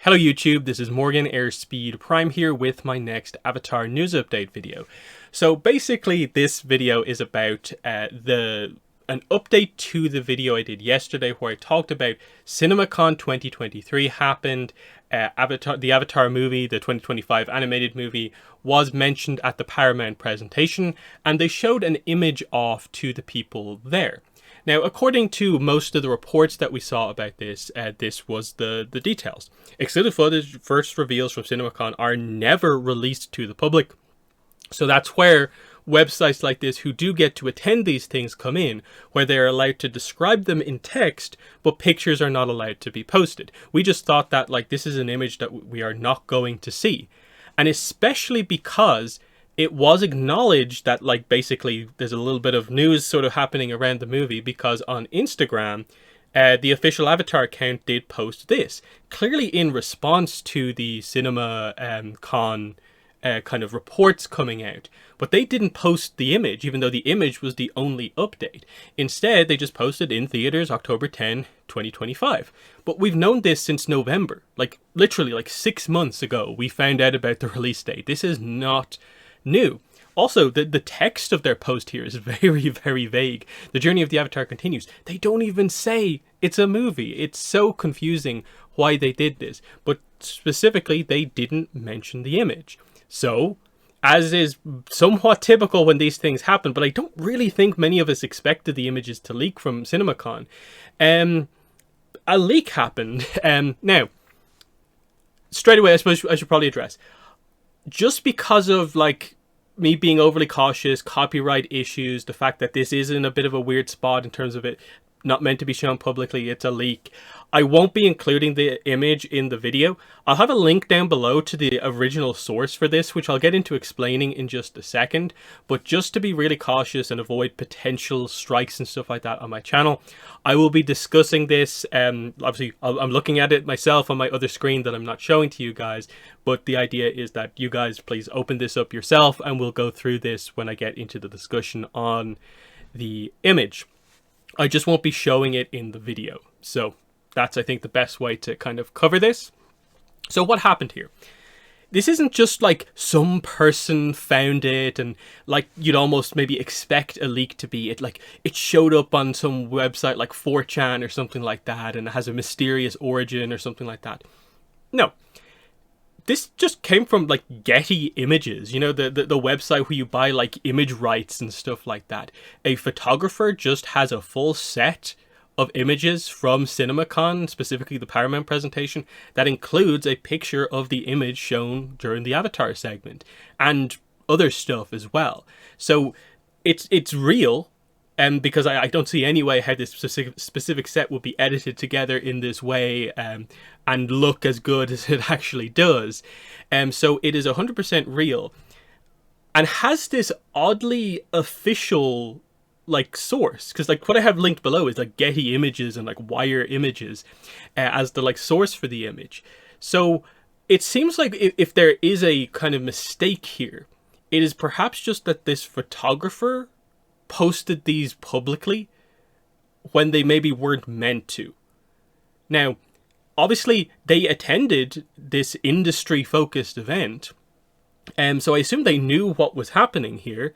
Hello YouTube, this is Morgan Airspeed Prime here with my next Avatar news update video. So basically this video is about an update to the video I did yesterday where I talked about CinemaCon 2023 happened, the Avatar movie, the 2025 animated movie, was mentioned at the Paramount presentation and they showed an image off to the people there. Now, according to most of the reports that we saw about this, this was the details. Exclusive footage, first reveals from CinemaCon are never released to the public. So that's where websites like this who do get to attend these things come in, where they're allowed to describe them in text, but pictures are not allowed to be posted. We just thought that this is an image that we are not going to see. And especially because it was acknowledged that basically there's a little bit of news sort of happening around the movie, because on Instagram, the official Avatar account did post this, clearly in response to the CinemaCon kind of reports coming out. But they didn't post the image, even though the image was the only update. Instead, they just posted in theaters October 10, 2025. But we've known this since November. Literally 6 months ago, we found out about the release date. This is not new. Also, the text of their post here is very, very vague. The journey of the Avatar continues. They don't even say it's a movie. It's so confusing why they did this. But specifically, they didn't mention the image. So, as is somewhat typical when these things happen, but I don't really think many of us expected the images to leak from CinemaCon. A leak happened. Now, straight away, I suppose I should probably address, just because of me being overly cautious, copyright issues, the fact that this is in a bit of a weird spot in terms of it not meant to be shown publicly, it's a leak. I won't be including the image in the video. I'll have a link down below to the original source for this, which I'll get into explaining in just a second. But just to be really cautious and avoid potential strikes and stuff like that on my channel, I will be discussing this. Obviously, I'm looking at it myself on my other screen that I'm not showing to you guys. But the idea is that you guys please open this up yourself and we'll go through this when I get into the discussion on the image. I just won't be showing it in the video. So that's, I think, the best way to kind of cover this. So what happened here? This isn't just some person found it and you'd almost maybe expect a leak to be. It showed up on some website like 4chan or something like that and it has a mysterious origin or something like that. No. This just came from Getty Images, you know, the website where you buy image rights and stuff like that. A photographer just has a full set of images from CinemaCon, specifically the Paramount presentation, that includes a picture of the image shown during the Avatar segment and other stuff as well. So it's real. Because I don't see any way how this specific set will be edited together in this way and look as good as it actually does. So it is 100% real and has this oddly official source, because what I have linked below is Getty Images and Wire Images as the source for the image. So it seems if there is a kind of mistake here, it is perhaps just that this photographer posted these publicly when they maybe weren't meant to. Now, obviously, they attended this industry-focused event, so I assume they knew what was happening here.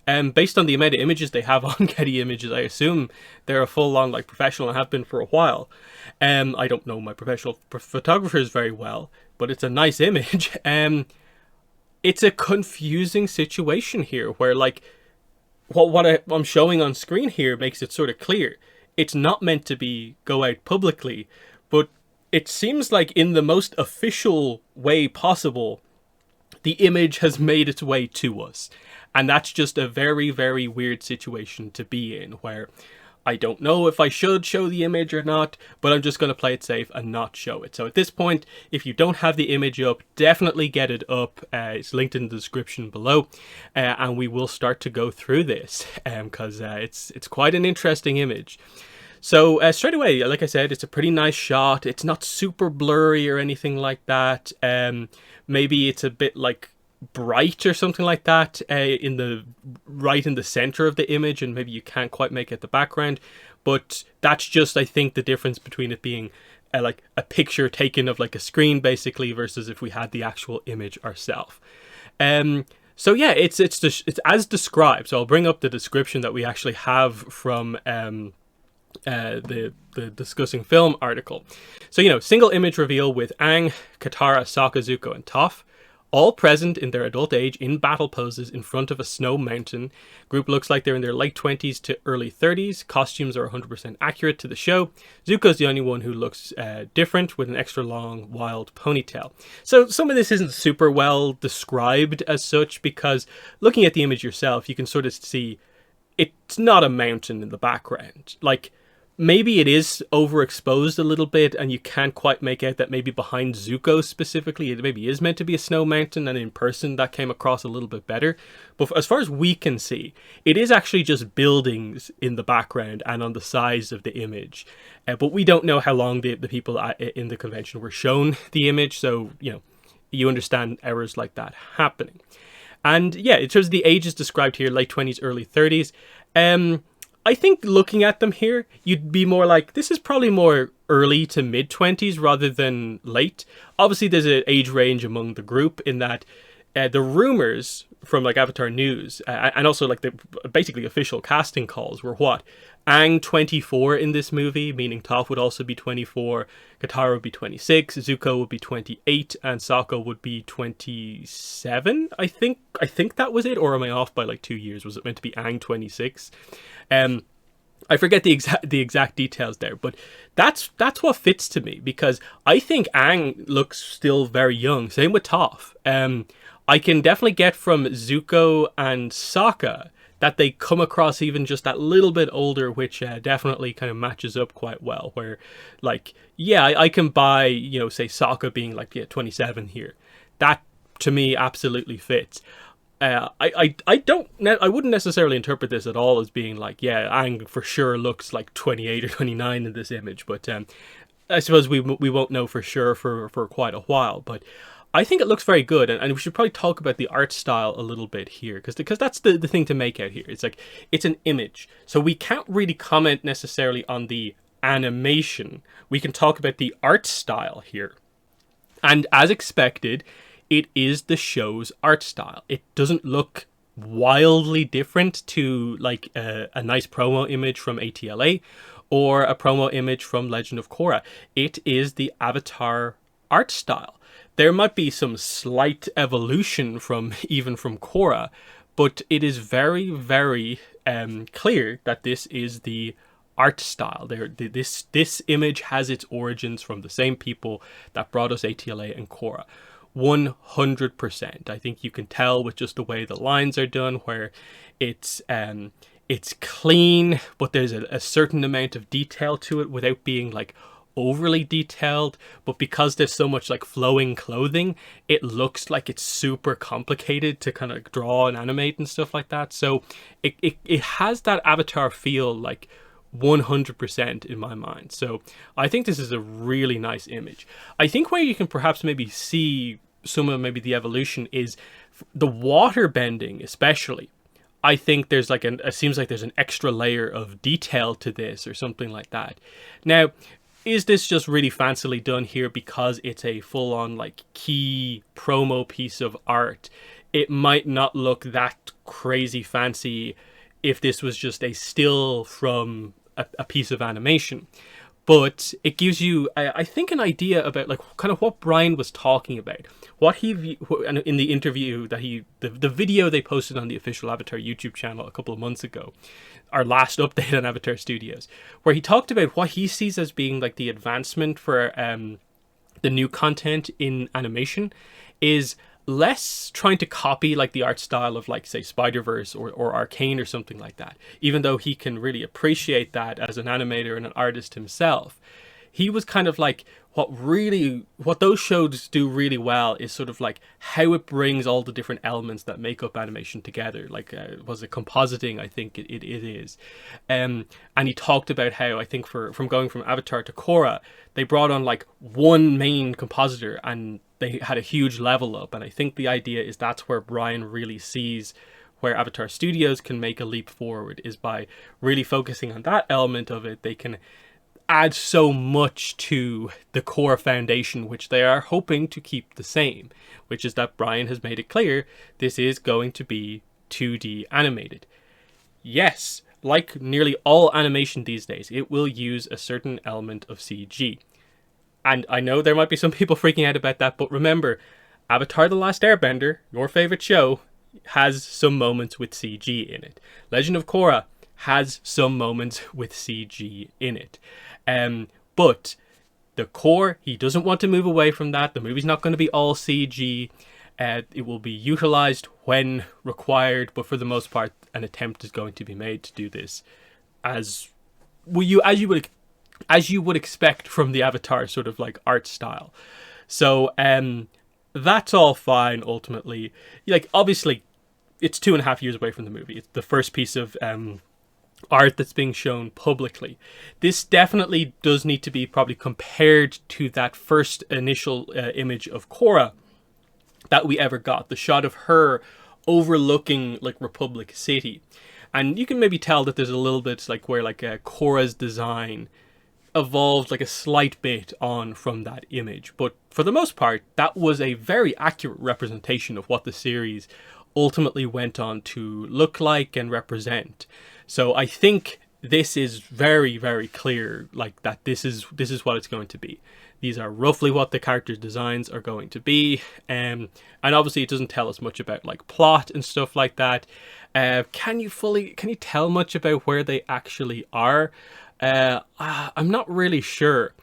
Based on the amount of images they have on Getty Images, I assume they're a full-on professional and have been for a while. I don't know my professional photographers very well, but it's a nice image. It's a confusing situation here where what I'm showing on screen here makes it sort of clear. It's not meant to go out publicly, but it seems in the most official way possible, the image has made its way to us. And that's just a very, very weird situation to be in, where I don't know if I should show the image or not, but I'm just going to play it safe and not show it. So at this point, if you don't have the image up, definitely get it up. It's linked in the description below, and we will start to go through this because it's quite an interesting image. So straight away, like I said, it's a pretty nice shot. It's not super blurry or anything like that. Maybe it's a bit bright or something like that right in the center of the image, and maybe you can't quite make it the background, but that's just, I think, the difference between it being like a picture taken of like a screen basically, versus if we had the actual image ourselves. So yeah, it's as described. So I'll bring up the description that we actually have from the discussing film article. So, single image reveal with Aang, Katara, Sokka, Zuko, and Toph, all present in their adult age in battle poses in front of a snow mountain. Group looks like they're in their late 20s to early 30s. Costumes are 100% accurate to the show. Zuko's the only one who looks different, with an extra long, wild ponytail. So some of this isn't super well described as such, because looking at the image yourself, you can sort of see it's not a mountain in the background. Like, maybe it is overexposed a little bit, and you can't quite make out that maybe behind Zuko specifically, it maybe is meant to be a snow mountain, and in person that came across a little bit better. But as far as we can see, it is actually just buildings in the background and on the sides of the image. But we don't know how long the people in the convention were shown the image, so, you understand errors like that happening. And yeah, in terms of the ages described here, late 20s, early 30s, I think looking at them here, you'd be more like, this is probably more early to mid 20s rather than late. Obviously, there's an age range among the group in that the rumors from like Avatar News and also like the basically official casting calls were what? Aang 24 in this movie, meaning Toph would also be 24, Katara would be 26, Zuko would be 28, and Sokka would be 27. I think that was it, or am I off by like 2 years? Was it meant to be Aang 26? I forget the exact details there, but that's what fits to me, because I think Aang looks still very young. Same with Toph. I can definitely get from Zuko and Sokka that they come across even just that little bit older, which definitely kind of matches up quite well. Where, like, yeah, I can buy, say Sokka being like 27 here. That to me absolutely fits. I wouldn't necessarily interpret this at all as being like, yeah, Aang for sure looks like 28 or 29 in this image, but I suppose we won't know for sure for quite a while. But I think it looks very good, and we should probably talk about the art style a little bit here, because that's the thing to make out here. It's like, it's an image, so we can't really comment necessarily on the animation. We can talk about the art style here, and as expected, it is the show's art style. It doesn't look wildly different to like a nice promo image from ATLA or a promo image from Legend of Korra. It is the Avatar art style. There might be some slight evolution from Korra, but it is very, very clear that this is the art style. This image has its origins from the same people that brought us ATLA and Korra. 100%. I think you can tell with just the way the lines are done, where it's clean, but there's a certain amount of detail to it without being like overly detailed. But because there's so much like flowing clothing, it looks like it's super complicated to kind of draw and animate and stuff like that. So it has that Avatar feel, like 100% in my mind. So I think this is a really nice image. I think where you can perhaps maybe see some of maybe the evolution is the water bending, especially. I think there's like it seems like there's an extra layer of detail to this or something like that. Now, is this just really fancily done here because it's a full-on like key promo piece of art? It might not look that crazy fancy if this was just a still from a piece of animation. But it gives you, I think, an idea about like kind of what Brian was talking about. What he, in the interview that the video they posted on the official Avatar YouTube channel a couple of months ago, our last update on Avatar Studios, where he talked about what he sees as being like the advancement for the new content in animation is less trying to copy like the art style of like, say, Spider-Verse or Arcane or something like that, even though he can really appreciate that as an animator and an artist himself. He was kind of like, what those shows do really well is sort of like how it brings all the different elements that make up animation together. Like, was it compositing? I think it is. And he talked about how, I think from going from Avatar to Korra, they brought on like one main compositor and they had a huge level up. And I think the idea is that's where Brian really sees where Avatar Studios can make a leap forward, is by really focusing on that element of it. They can add so much to the core foundation, which they are hoping to keep the same, which is that Brian has made it clear this is going to be 2D animated. Yes, like nearly all animation these days, it will use a certain element of CG. And I know there might be some people freaking out about that, but remember, Avatar The Last Airbender, your favorite show, has some moments with CG in it. Legend of Korra has some moments with CG in it. But the core, he doesn't want to move away from that. The movie's not going to be all CG. It will be utilized when required, but for the most part, an attempt is going to be made to do this as you would expect from the Avatar sort of like art style. So that's all fine ultimately. Like, obviously, it's 2.5 years away from the movie. It's the first piece of art that's being shown publicly. This definitely does need to be probably compared to that first initial image of Korra that we ever got. The shot of her overlooking like Republic City. And you can maybe tell that there's a little bit like where like Korra's design evolved like a slight bit on from that image. But for the most part, that was a very accurate representation of what the series ultimately went on to look like and represent. So I think this is very, very clear, like that this is what it's going to be. These are roughly what the characters' designs are going to be. And obviously it doesn't tell us much about like plot and stuff like that. Can you tell much about where they actually are? I'm not really sure.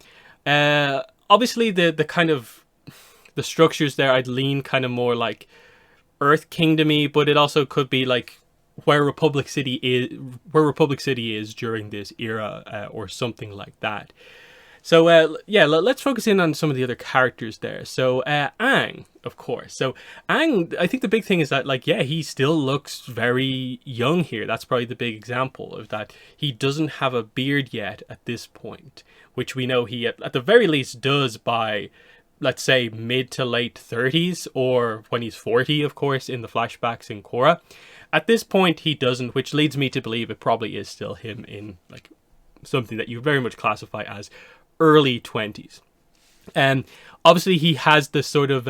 Obviously the kind of the structures there, I'd lean kind of more like Earth Kingdom-y, but it also could be like where Republic City is during this era, or something like that. So yeah, let's focus in on some of the other characters there. So Aang, of course. So Aang, I think the big thing is that, like, yeah, he still looks very young here. That's probably the big example of that. He doesn't have a beard yet at this point, which we know he at the very least does by, let's say, mid to late 30s, or when he's 40, of course, in the flashbacks in Korra. At this point, he doesn't, which leads me to believe it probably is still him in like something that you very much classify as early 20s. Obviously, he has this sort of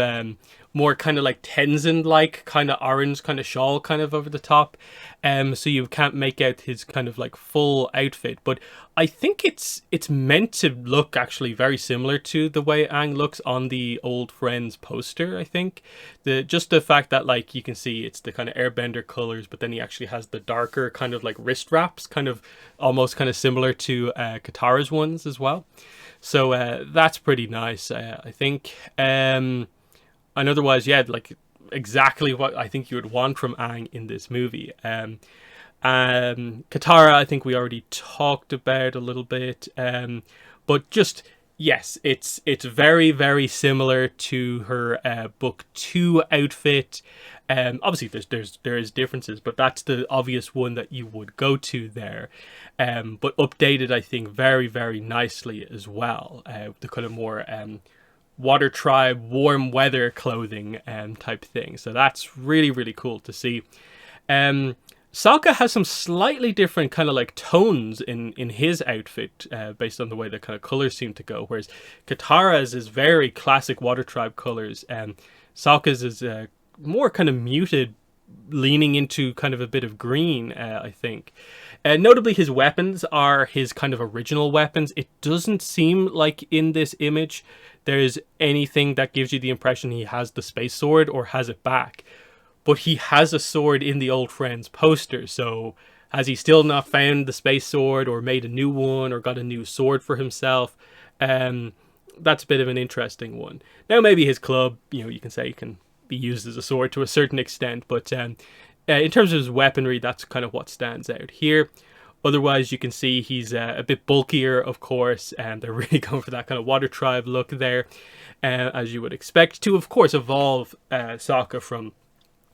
more kind of like Tenzin-like kind of orange kind of shawl kind of over the top. So you can't make out his kind of like full outfit. But I think it's meant to look actually very similar to the way Aang looks on the Old Friends poster, I think. Just the fact that, like, you can see it's the kind of airbender colors, but then he actually has the darker kind of like wrist wraps, kind of almost kind of similar to Katara's ones as well. So that's pretty nice, I think. And otherwise, yeah, like exactly what I think you would want from Aang in this movie. Katara, I think we already talked about a little bit. But just, yes, it's very, very similar to her Book 2 outfit. Obviously, there is differences, but that's the obvious one that you would go to there. But updated, I think, very, very nicely as well. The kind of more Water Tribe, warm weather clothing type thing. So that's really, really cool to see. Sokka has some slightly different kind of like tones in his outfit, based on the way the kind of colors seem to go. Whereas Katara's is very classic Water Tribe colors, and Sokka's is more kind of muted, leaning into kind of a bit of green, I think. Notably, his weapons are his kind of original weapons. It doesn't seem like in this image there's anything that gives you the impression he has the space sword or has it back. But he has a sword in the Old Friends poster, so has he still not found the space sword or made a new one or got a new sword for himself? That's a bit of an interesting one. Now, maybe his club, you can say, can be used as a sword to a certain extent, but in terms of his weaponry, that's kind of what stands out here. Otherwise, you can see he's a bit bulkier, of course, and they're really going for that kind of Water Tribe look there, as you would expect, to, of course, evolve Sokka from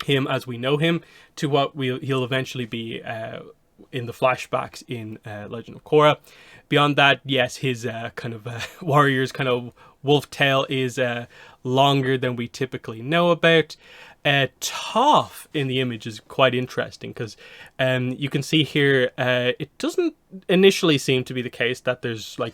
him as we know him to what he'll eventually be in the flashbacks in Legend of Korra. Beyond that, yes, his kind of warrior's kind of wolf tail is longer than we typically know about. Toph in the image is quite interesting because you can see here it doesn't initially seem to be the case that there's like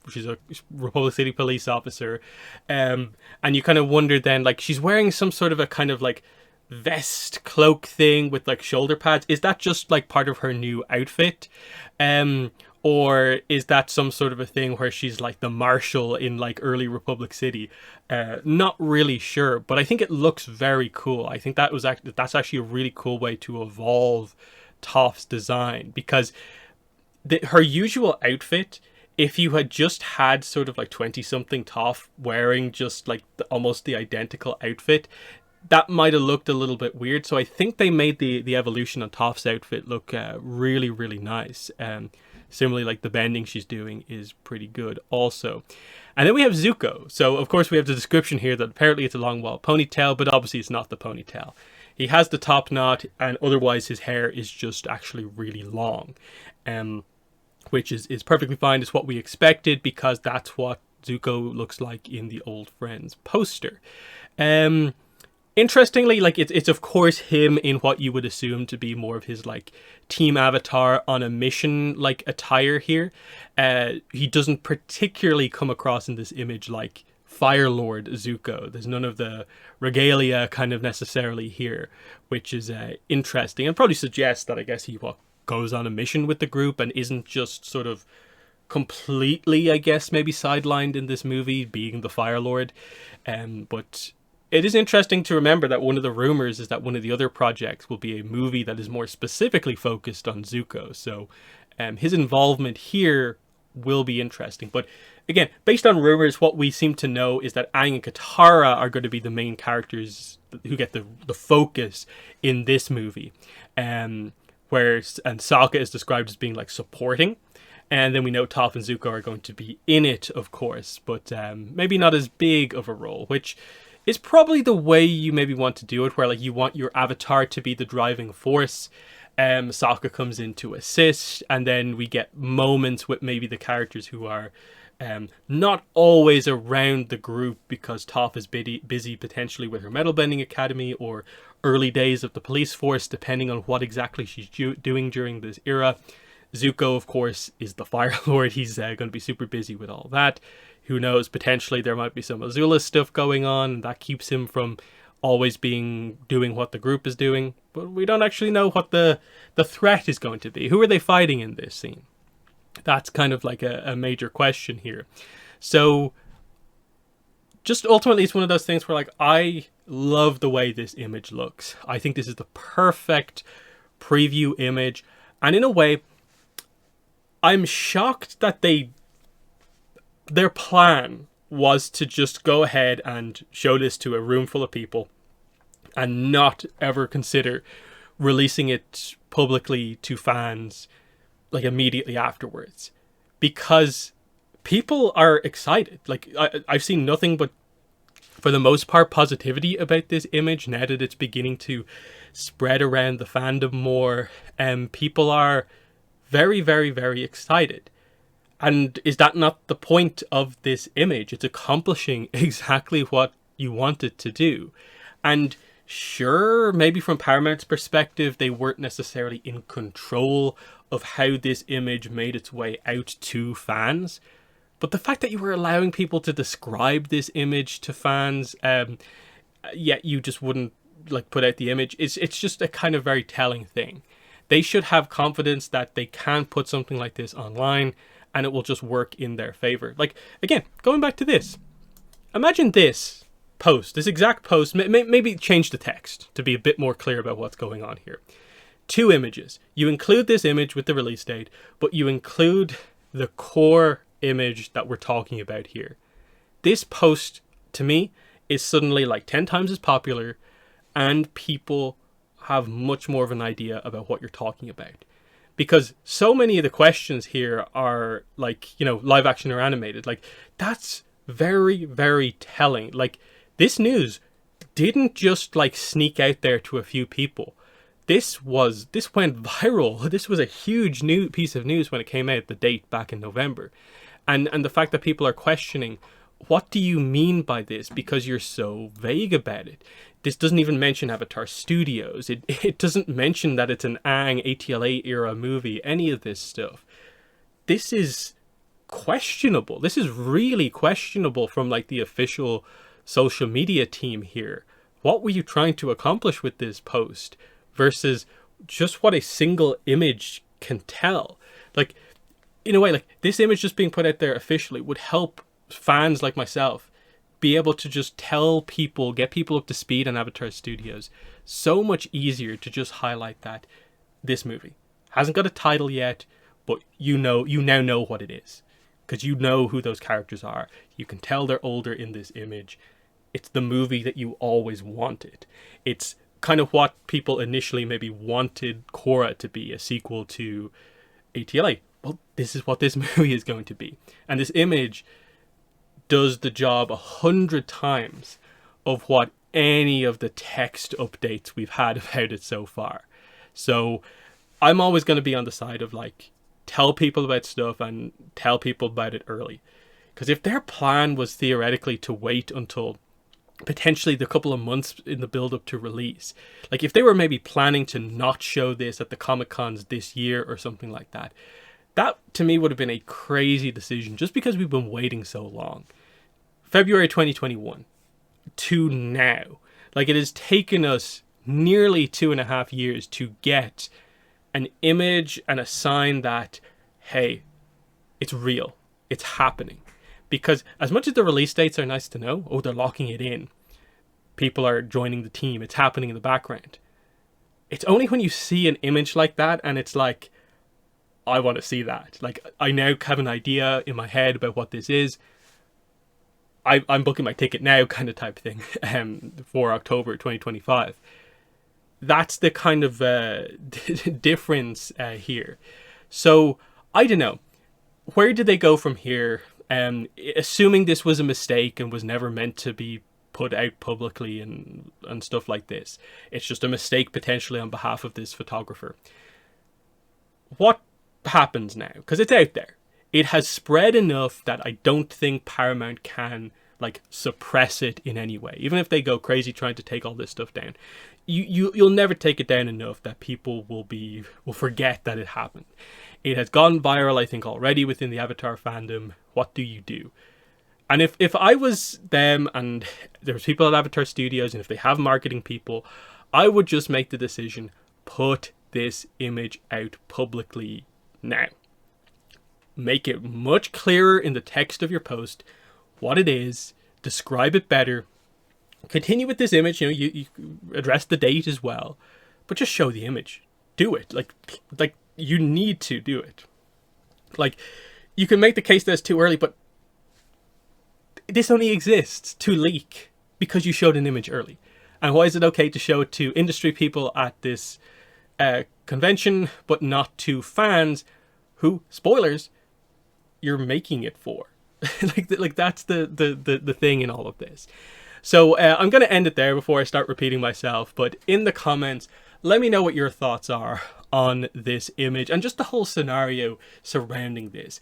she's a Republic City police officer, and you kind of wonder then, like, she's wearing some sort of a kind of like vest cloak thing with like shoulder pads. Is that just like part of her new outfit, or is that some sort of a thing where she's like the marshal in like early Republic City? Not really sure, but I think it looks very cool. I think that's actually a really cool way to evolve Toph's design, because her usual outfit, if you had just had sort of like 20-something Toph wearing just like almost the identical outfit, that might have looked a little bit weird. So I think they made the evolution on Toph's outfit look really, really nice. Similarly, like the bending she's doing is pretty good also. And then we have Zuko. So of course we have the description here that apparently it's a long wild ponytail, but obviously it's not the ponytail. He has the top knot, and otherwise his hair is just actually really long. Which is perfectly fine. It's what we expected, because that's what Zuko looks like in the Old Friends poster. Interestingly, like it's of course him in what you would assume to be more of his like team avatar on a mission like attire here. He doesn't particularly come across in this image like Fire Lord Zuko. There's none of the regalia kind of necessarily here, which is interesting, and probably suggests that I guess he goes on a mission with the group and isn't just sort of completely, I guess, maybe sidelined in this movie being the Fire Lord. But it is interesting to remember that one of the rumors is that one of the other projects will be a movie that is more specifically focused on Zuko. So his involvement here will be interesting. But again, based on rumors, what we seem to know is that Aang and Katara are going to be the main characters who get the focus in this movie. And Sokka is described as being like supporting. And then we know Toph and Zuko are going to be in it, of course, but maybe not as big of a role, which is probably the way you maybe want to do it, where like you want your avatar to be the driving force. Sokka comes in to assist, and then we get moments with maybe the characters who are not always around the group, because Toph is busy potentially with her metal bending academy or early days of the police force, depending on what exactly she's doing during this era. Zuko, of course, is the Fire Lord. He's going to be super busy with all that. Who knows, potentially there might be some Azula stuff going on, and that keeps him from always doing what the group is doing. But we don't actually know what the threat is going to be. Who are they fighting in this scene? That's kind of like a major question here. So just ultimately, it's one of those things where like I love the way this image looks. I think this is the perfect preview image, and in a way I'm shocked that their plan was to just go ahead and show this to a room full of people and not ever consider releasing it publicly to fans like immediately afterwards, because people are excited. Like I've seen nothing but, for the most part, positivity about this image now that it's beginning to spread around the fandom more. People are very, very, very excited. And is that not the point of this image? It's accomplishing exactly what you want it to do. And sure, maybe from Paramount's perspective, they weren't necessarily in control of how this image made its way out to fans. But the fact that you were allowing people to describe this image to fans, yet you just wouldn't like put out the image, it's just a kind of very telling thing. They should have confidence that they can put something like this online and it will just work in their favor. Like, again, going back to this, imagine this post, this exact post, maybe change the text to be a bit more clear about what's going on here. 2 images. You include this image with the release date, but you include the core image that we're talking about here. This post, to me, is suddenly like 10 times as popular, and people have much more of an idea about what you're talking about. Because so many of the questions here are like, live action or animated. Like, that's very, very telling. Like, this news didn't just like sneak out there to a few people. This went viral. This was a huge new piece of news when it came out, the date back in November. And the fact that people are questioning, what do you mean by this? Because you're so vague about it. This doesn't even mention Avatar Studios. It doesn't mention that it's an Aang ATLA era movie, any of this stuff. This is questionable. This is really questionable from like the official social media team here. What were you trying to accomplish with this post versus just what a single image can tell? Like, in a way, like this image just being put out there officially would help fans like myself be able to just tell people, get people up to speed on Avatar Studios. So much easier to just highlight that this movie hasn't got a title yet, but you now know what it is. Because you know who those characters are. You can tell they're older in this image. It's the movie that you always wanted. It's kind of what people initially maybe wanted Korra to be, a sequel to ATLA. Well, this is what this movie is going to be. And this image does the job 100 times of what any of the text updates we've had about it so far. So I'm always going to be on the side of like, tell people about stuff and tell people about it early. Because if their plan was theoretically to wait until potentially the couple of months in the build up to release, like if they were maybe planning to not show this at the Comic-Cons this year or something like that, that to me would have been a crazy decision just because we've been waiting so long. February 2021 to now, like it has taken us nearly 2.5 years to get an image and a sign that, hey, it's real, it's happening. Because as much as the release dates are nice to know, oh, they're locking it in, people are joining the team, it's happening in the background. It's only when you see an image like that and it's like, I want to see that. Like, I now have an idea in my head about what this is. I'm booking my ticket now kind of type thing for October 2025. That's the kind of difference here. So, I don't know. Where did they go from here? Assuming this was a mistake and was never meant to be put out publicly and stuff like this. It's just a mistake potentially on behalf of this photographer. What happens now? Because it's out there. It has spread enough that I don't think Paramount can like suppress it in any way. Even if they go crazy trying to take all this stuff down, you'll never take it down enough that people will forget that it happened. It has gone viral, I think, already within the Avatar fandom. What do you do? And if I was them and there's people at Avatar Studios and if they have marketing people, I would just make the decision, put this image out publicly now. Make it much clearer in the text of your post what it is, describe it better, continue with this image, you address the date as well, but just show the image. Do it. Like you need to do it. Like, you can make the case that it's too early, but this only exists to leak because you showed an image early. And why is it okay to show it to industry people at this convention, but not to fans who, spoilers, you're making it for? like that's the thing in all of this. So I'm going to end it there before I start repeating myself. But in the comments, let me know what your thoughts are on this image and just the whole scenario surrounding this.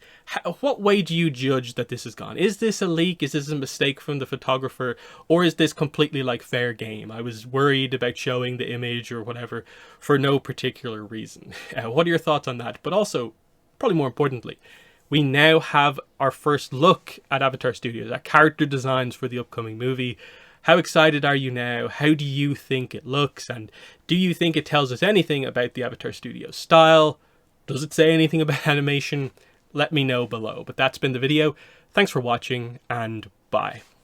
What way do you judge that this has gone? Is this a leak? Is this a mistake from the photographer? Or is this completely like fair game? I was worried about showing the image or whatever for no particular reason. What are your thoughts on that? But also, probably more importantly, we now have our first look at Avatar Studios, at character designs for the upcoming movie. How excited are you now? How do you think it looks? And do you think it tells us anything about the Avatar Studios style? Does it say anything about animation? Let me know below. But that's been the video. Thanks for watching and bye.